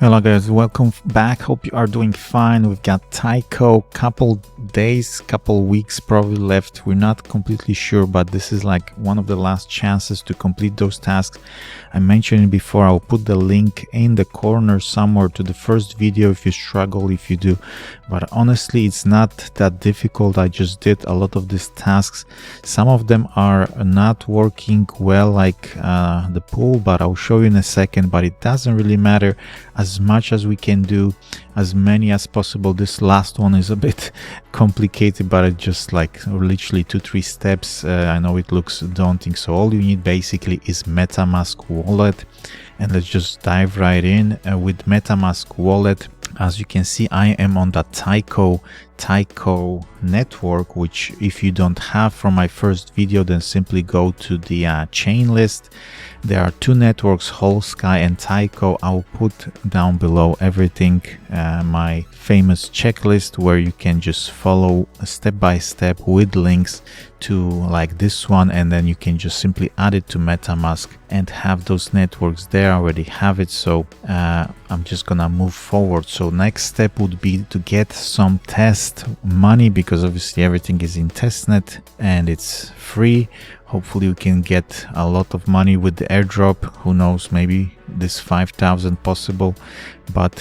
Hello guys, welcome back. Hope you are doing fine. We've got Taiko, couple days, couple weeks probably left. We're not completely sure, but this is like one of the last chances to complete those tasks. I mentioned it before. I'll put the link in the corner somewhere to the first video if you struggle, if you do. But honestly, it's not that difficult. I just did a lot of these tasks. Some of them are not working well, like the pool, but I'll show you in a second. But it doesn't really matter. As much as we can do, as many as possible. This last one is a bit complicated, but it's just like literally 2-3 steps. I know it looks daunting, so all you need basically is metamask wallet, and let's just dive right in. With metamask wallet, as you can see, I am on the Taiko network, which if you don't have from my first video, then simply go to the chain list. There are two networks, Whole Sky and Taiko. I'll put down below everything, my famous checklist where you can just follow step by step with links to like this one, and then you can just simply add it to MetaMask and have those networks there. I already have it, so I'm just gonna move forward. So next step would be to get some test money, because obviously everything is in testnet and it's free. Hopefully we can get a lot of money with the airdrop. Who knows, maybe this 5,000 possible, but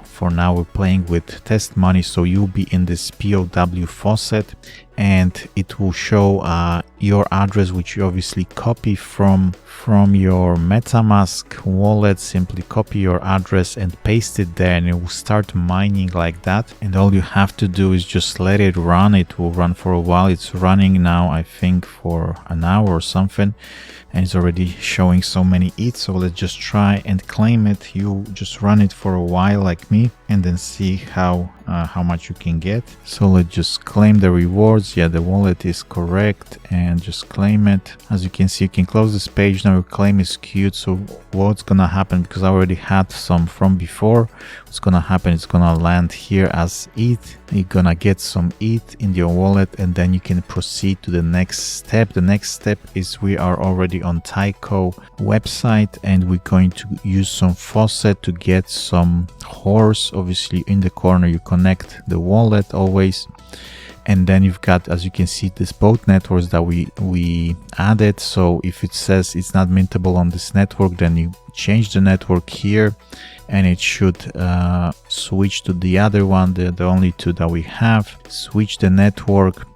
for now we're playing with test money. So you'll be in this POW faucet, and it will show your address, which you obviously copy from your MetaMask wallet. Simply copy your address and paste it there, and it will start mining like that. And all you have to do is just let it run. It will run for a while. It's running now, I think, for an hour or something, and it's already showing so many ETH. So let's just try and claim it. You just run it for a while like me, and then see how much you can get. So let's just claim the rewards. Yeah, the wallet is correct, and just claim it. As you can see, you can close this page now. Your claim is queued. So what's gonna happen, because I already had some from before, what's gonna happen, it's gonna land here as ETH. You're gonna get some ETH in your wallet, and then you can proceed to the next step. The next step is we are already on Taiko website, and we're going to use some faucet to get some horse. Obviously in the corner you connect the wallet always, and then you've got, as you can see, this both networks that we added. So if it says it's not mintable on this network, then you change the network here, and it should switch to the other one, the only two that we have. Switch the network,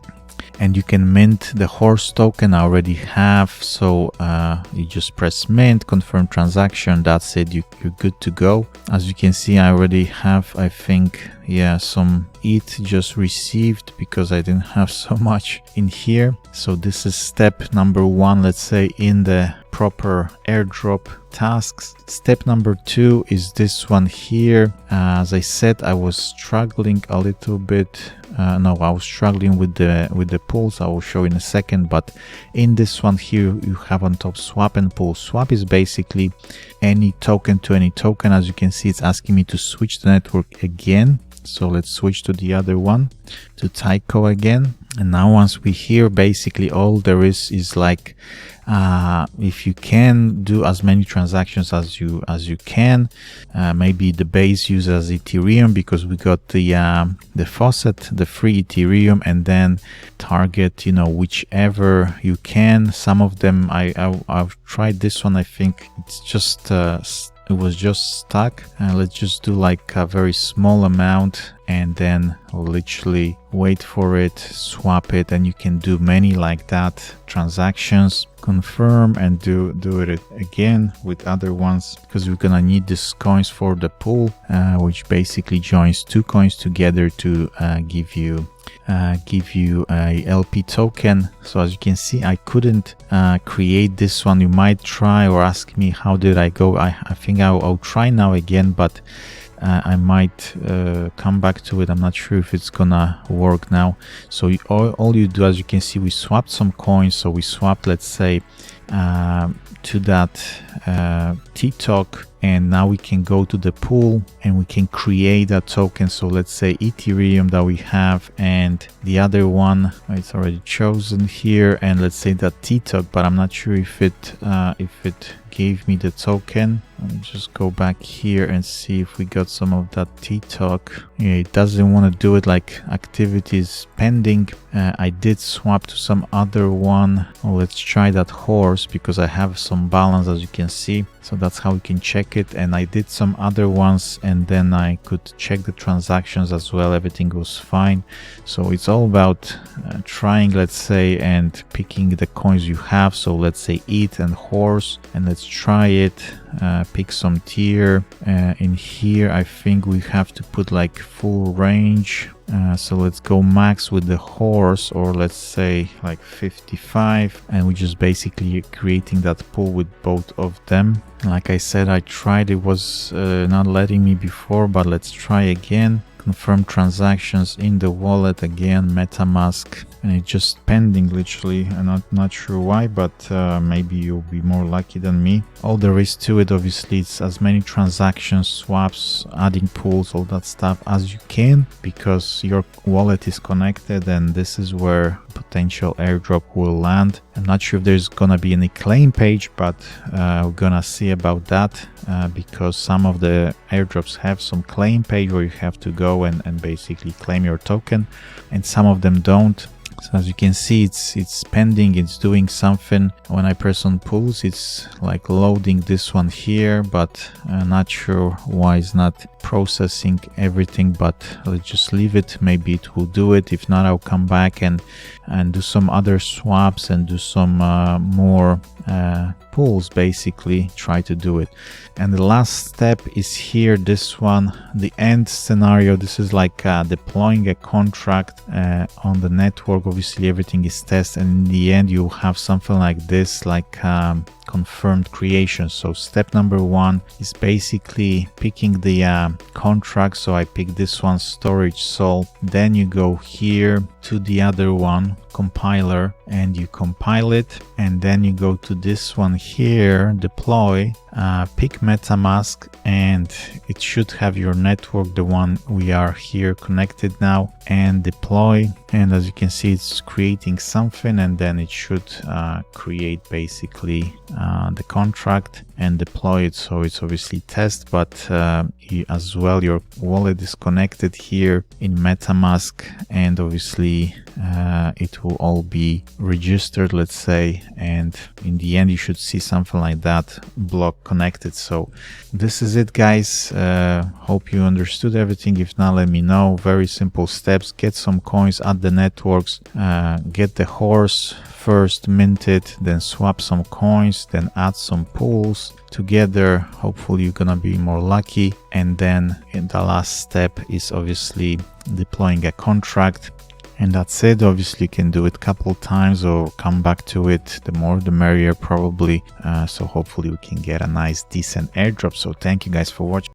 and you can mint the horse token. I already have, so you just press mint, confirm transaction. That's it, you're good to go. As you can see, I already have, I think, yeah, some ETH just received, because I didn't have so much in here. So this is step number one, let's say, in the proper airdrop tasks. Step number two is this one here. As I said, I was struggling a little bit. I was struggling with the pools. I will show in a second. But in this one here, you have on top swap and pool. Swap is basically any token to any token. As you can see, it's asking me to switch the network again. So let's switch to the other one, to Taiko again. And now once we here, basically all there is like, if you can do as many transactions as you can, maybe the base use as Ethereum, because we got the faucet, the free Ethereum, and then target, you know, whichever you can. Some of them I've tried this one. I think it's just it was just stuck. Let's just do like a very small amount, and then literally wait for it, swap it, and you can do many like that transactions. Confirm and do it again with other ones, because we're gonna need these coins for the pool, which basically joins two coins together to give you a LP token. So as you can see, I couldn't create this one. You might try or ask me how did I go. I think I'll try now again, but I might come back to it. I'm not sure if it's gonna work now. So all you do, as you can see, we swapped some coins. So we swapped, let's say, to that TikTok, and now we can go to the pool and we can create a token. So let's say Ethereum that we have, and the other one, it's already chosen here, and let's say that TikTok, but I'm not sure if it gave me the token. Let me just go back here and see if we got some of that TikTok. Yeah, it doesn't want to do it, like activities pending. I did swap to some other one. Oh, let's try that horse because I have some balance, as you can see. So that's how we can check it. And I did some other ones, and then I could check the transactions as well. Everything was fine. So it's all about trying, let's say, and picking the coins you have. So let's say ETH and horse, and let's try it. Pick some tier. In here I think we have to put like full range. So let's go max with the horse, or let's say like 55, and we just basically creating that pool with both of them. Like I said, I tried, it was not letting me before, but let's try again. Confirm transactions in the wallet again, metamask, and it's just pending literally. I'm not sure why, but maybe you'll be more lucky than me. All there is to it, obviously, it's as many transactions, swaps, adding pools, all that stuff as you can, because your wallet is connected, and this is where potential airdrop will land. I'm not sure if there's gonna be any claim page, but we're gonna see about that, because some of the airdrops have some claim page where you have to go and basically claim your token, and some of them don't. So as you can see, it's pending, it's doing something. When I press on pools, it's like loading this one here, but I'm not sure why it's not processing everything, but let's just leave it. Maybe it will do it. If not, I'll come back and do some other swaps and do some more pools, basically try to do it. And the last step is here, this one, the end scenario. This is like deploying a contract on the network. Obviously everything is tested, and in the end you have something like this, like confirmed creation. So step number one is basically picking the contract. So I pick this one, storage sol. Then you go here to the other one, compiler, and you compile it, and then you go to this one here, deploy, pick metamask, and it should have your network, the one we are here connected now, and deploy. And as you can see, it's creating something, and then it should create basically the contract and deploy it. So it's obviously test, but as well your wallet is connected here in metamask, and obviously it will all be registered, let's say, and in the end you should see something like that, block connected. So this is it, guys. Hope you understood everything. If not, let me know. Very simple steps. Get some coins at the networks, get the horse first, mint it, then swap some coins, then add some pools together. Hopefully you're gonna be more lucky, and then in the last step is obviously deploying a contract. And that's it. Obviously you can do it a couple times or come back to it. The more the merrier, probably. So hopefully we can get a nice decent airdrop. So thank you guys for watching.